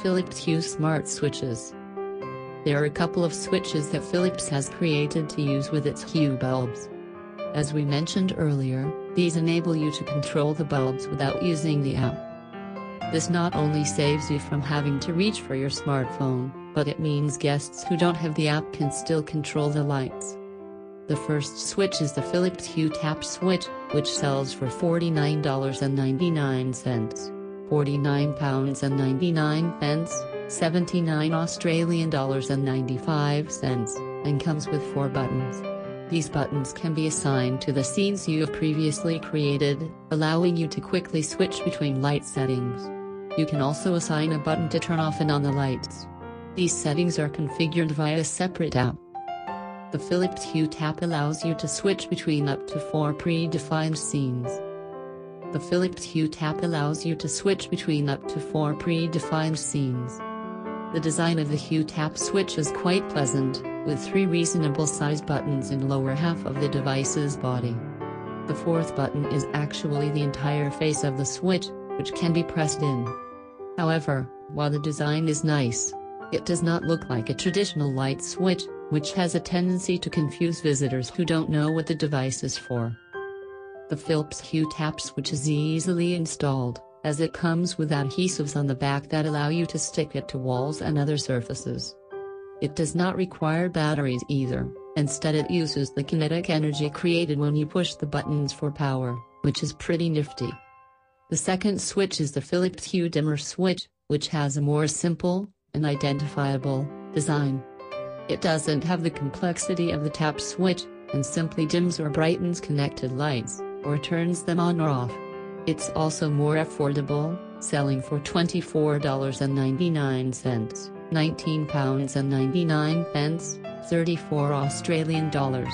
Philips Hue Smart Switches. There are a couple of switches that Philips has created to use with its Hue bulbs. As we mentioned earlier, these enable you to control the bulbs without using the app. This not only saves you from having to reach for your smartphone, but it means guests who don't have the app can still control the lights. The first switch is the Philips Hue Tap Switch, which sells for $49.99. £49.99, $79.95, and comes with 4 buttons. These buttons can be assigned to the scenes you have previously created, allowing you to quickly switch between light settings. You can also assign a button to turn off and on the lights. These settings are configured via a separate app. The Philips Hue Tap allows you to switch between up to 4 predefined scenes. The Philips Hue Tap allows you to switch between up to 4 predefined scenes. The design of the Hue Tap switch is quite pleasant, with 3 reasonable-sized buttons in the lower half of the device's body. The 4th button is actually the entire face of the switch, which can be pressed in. However, while the design is nice, it does not look like a traditional light switch, which has a tendency to confuse visitors who don't know what the device is for. The Philips Hue Tap switch is easily installed, as it comes with adhesives on the back that allow you to stick it to walls and other surfaces. It does not require batteries either, instead it uses the kinetic energy created when you push the buttons for power, which is pretty nifty. The second switch is the Philips Hue Dimmer switch, which has a more simple and identifiable design. It doesn't have the complexity of the tap switch, and simply dims or brightens connected lights, or turns them on or off. It's also more affordable, selling for $24.99, £19.99, 34 Australian dollars.